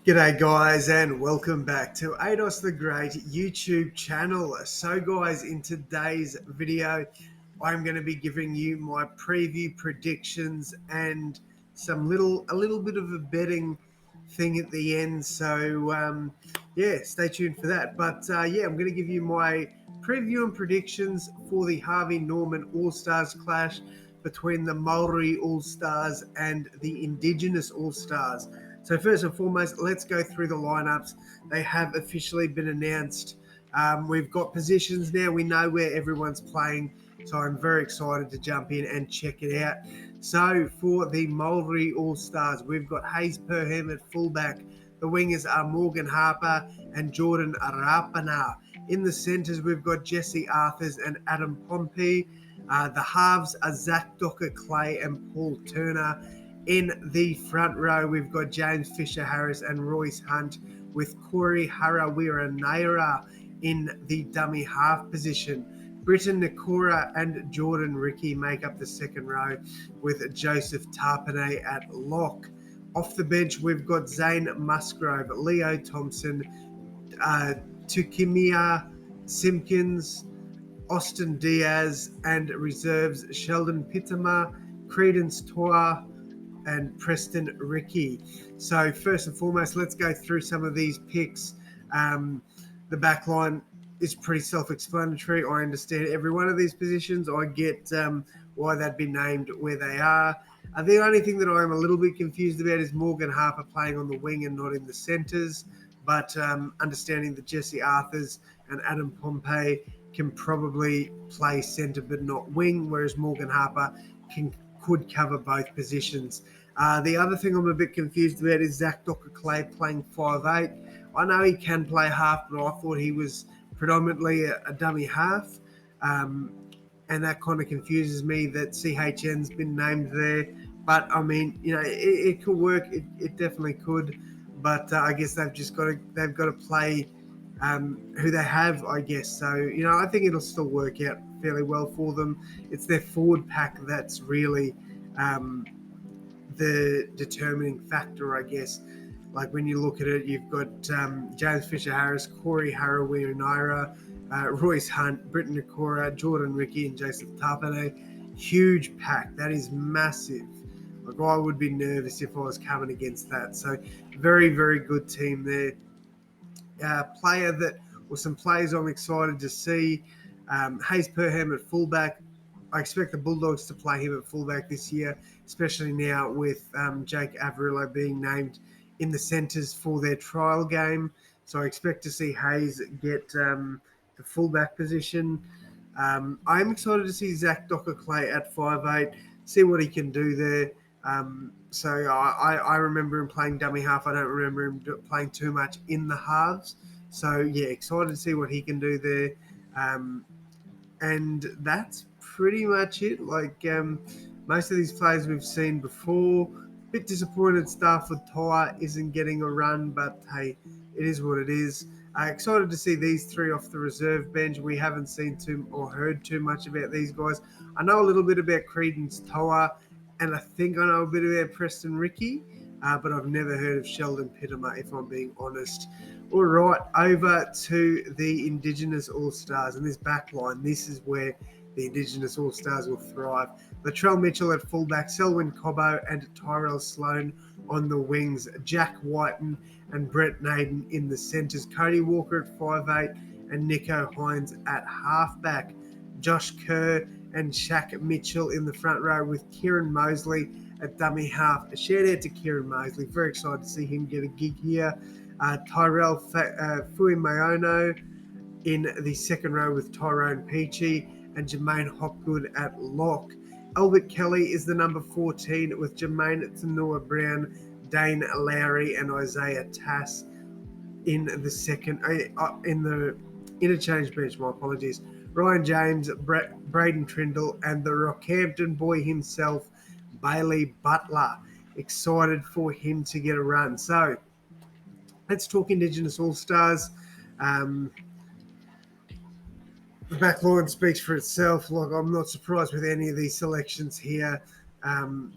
G'day guys and welcome back to AdosTheGreat YouTube channel. So guys, in today's video, I'm going to be giving you my preview predictions and a little bit of a betting thing at the end. So yeah, stay tuned for that. But yeah, I'm going to give you my preview and predictions for the Harvey Norman All Stars clash between the Maori All Stars and the Indigenous All Stars. So first and foremost, let's go through the lineups. They have officially been announced. We've got positions now. We know where everyone's playing. So I'm very excited to jump in and check it out. So for the Maori All Stars, we've got Hayes Perham at fullback. The wingers are Morgan Harper and Jordan Rapana. In the centres, we've got Jesse Arthurs and Adam Pompey. The halves are Zach Docker Clay and Paul Turner. In the front row, we've got James Fisher-Harris and Royce Hunt, with Corey Harawira-Naira in the dummy half position. Britton Nakora and Jordan Ricky make up the second row, with Joseph Tarpanay at lock. Off the bench, we've got Zane Musgrove, Leo Thompson, Tukimia Simpkins, Austin Diaz, and reserves Sheldon Pitama, Credence Toa, and Preston Ricky. So first and foremost, let's go through some of these picks. The back line is pretty self-explanatory. I understand every one of these positions. I get why they'd be named where they are. The only thing that I'm a little bit confused about is Morgan Harper playing on the wing and not in the centres. But understanding that Jesse Arthurs and Adam Pompey can probably play centre but not wing, whereas Morgan Harper could cover both positions. The other thing I'm a bit confused about is Zach Docker Clay playing 5'8". I know he can play half, but I thought he was predominantly a dummy half. And that kind of confuses me that CHN's been named there. But I mean, it could work. It definitely could. But I guess they've got to play who they have, I guess. So I think it'll still work out fairly well for them. It's their forward pack that's really the determining factor, I guess. Like when you look at it, you've got James Fisher-Harris, Corey Harawira-Naira, Royce Hunt, Britton Nakora, Jordan Ricky, and Joseph Tarpanay. Huge pack. That is massive. Like I would be nervous if I was coming against that. So very, very good team there. Some players I'm excited to see. Hayes Perham at fullback. I expect the Bulldogs to play him at fullback this year, especially now with Jake Averillo being named in the centres for their trial game. So I expect to see Hayes get the fullback position. I'm excited to see Zach Docker Clay at 5'8", see what he can do there. So I remember him playing dummy half. I don't remember him playing too much in the halves. So yeah, excited to see what he can do there. And that's pretty much it. Like most of these players we've seen before. Bit disappointed Starford Tyre isn't getting a run, but hey, it is what it is. Excited to see these three off the reserve bench. We haven't seen or heard too much about these guys. I know a little bit about Credence Toa, and I think I know a bit about Preston Ricky, but I've never heard of Sheldon Pitama, if I'm being honest. All right, over to the Indigenous All-Stars and this back line. This is where the Indigenous All-Stars will thrive. Latrell Mitchell at fullback, Selwyn Cobbo and Tyrell Sloan on the wings, Jack Whiten and Brett Naden in the centres, Cody Walker at 5'8", and Nico Hines at halfback, Josh Kerr and Shaq Mitchell in the front row, with Kieran Mosley at dummy half. A shout out to Kieran Mosley, very excited to see him get a gig here. Tyrell Fuimaono in the second row with Tyrone Peachy and Jermaine Hopgood at lock. Albert Kelly is the number 14 with Jermaine Tanua-Brown, Dane Lowry and Isaiah Tass in the second in the interchange bench. My apologies. Ryan James, Braden Trindle, and the Rockhampton boy himself, Bailey Butler. Excited for him to get a run. So let's talk Indigenous All-Stars. The back line speaks for itself. Like, I'm not surprised with any of these selections here. I'd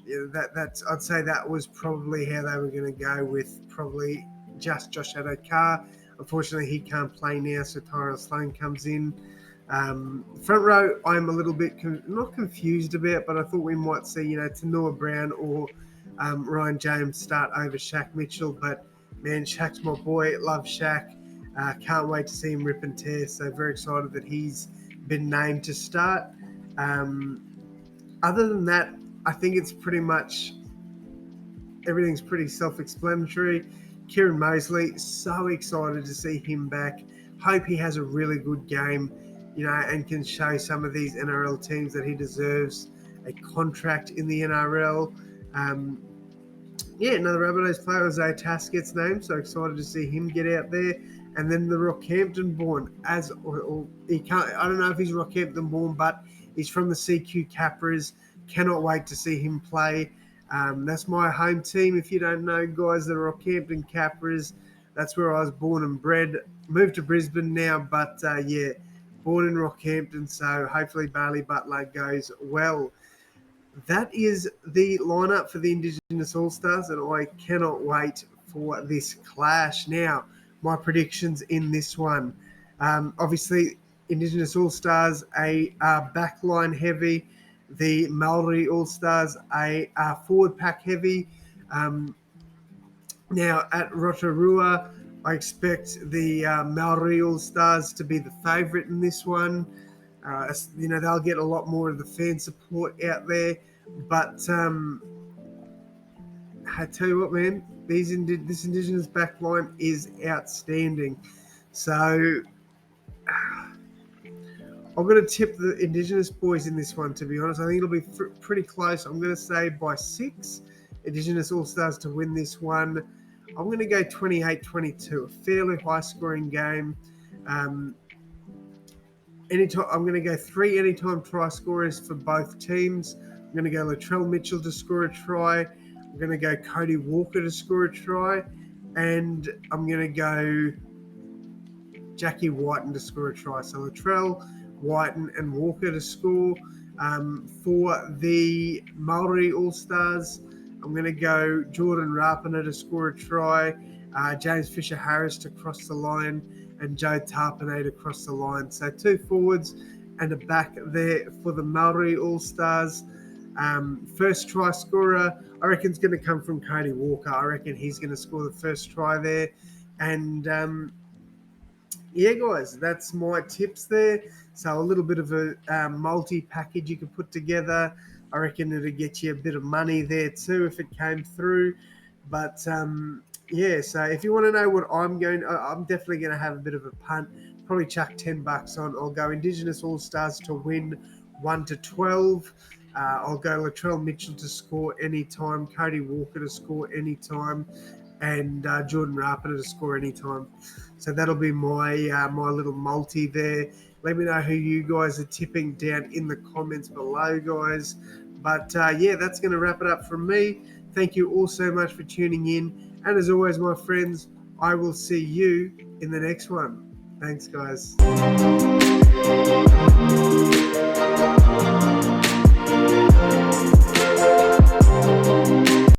say that was probably how they were going to go, with probably just Josh Addo-Carr. Unfortunately, he can't play now, so Tyrell Sloan comes in. Front row, I'm a little bit not confused about, but I thought we might see, Tanua Brown or Ryan James start over Shaq Mitchell. But man, Shaq's my boy. Love Shaq. Can't wait to see him rip and tear. So very excited that he's been named to start. Other than that, I think it's pretty much everything's pretty self-explanatory. Kieran Mosley, so excited to see him back. Hope he has a really good game, and can show some of these NRL teams that he deserves a contract in the NRL. Another Rabbitohs player, Isaiah Tass, gets named, so excited to see him get out there. And then the Rockhampton born, he can't. I don't know if he's Rockhampton born, but he's from the CQ Capras. Cannot wait to see him play. That's my home team. If you don't know, guys, the Rockhampton Capras. That's where I was born and bred. Moved to Brisbane now, but born in Rockhampton. So hopefully Bailey Butler goes well. That is the lineup for the Indigenous All Stars, and I cannot wait for this clash. Now, my predictions in this one. Obviously, Indigenous All Stars, a backline heavy. The Maori All Stars, a forward pack heavy. Now, at Rotorua, I expect the Maori All Stars to be the favourite in this one. They'll get a lot more of the fan support out there. But I tell you what, man, this Indigenous backline is outstanding. So I'm going to tip the Indigenous boys in this one, to be honest. I think it'll be pretty close. I'm going to say by 6, Indigenous All-Stars to win this one. I'm going to go 28-22, a fairly high-scoring game. I'm going to go 3 anytime try scorers for both teams. I'm going to go Latrell Mitchell to score a try. I'm going to go Cody Walker to score a try. And I'm going to go Jackie Whiten to score a try. So Latrell, Whiten and Walker to score. For the Maori All-Stars, I'm going to go Jordan Rapana to score a try, James Fisher-Harris to cross the line, and Joe Tarpanay to cross the line. So 2 forwards and a back there for the Maori All-Stars. First try scorer, I reckon, is going to come from Cody Walker. I reckon he's going to score the first try there. And guys, that's my tips there. So a little bit of a multi-package you can put together. I reckon it'll get you a bit of money there too if it came through. But so if you want to know what I'm definitely going to have a bit of a punt. Probably chuck $10 on. I'll go Indigenous All-Stars to win 1-12. I'll go Latrell Mitchell to score anytime, Cody Walker to score anytime, and Jordan Rapana to score anytime. So that'll be my my little multi there. Let me know who you guys are tipping down in the comments below, guys. But that's going to wrap it up from me. Thank you all so much for tuning in. And as always, my friends, I will see you in the next one. Thanks, guys.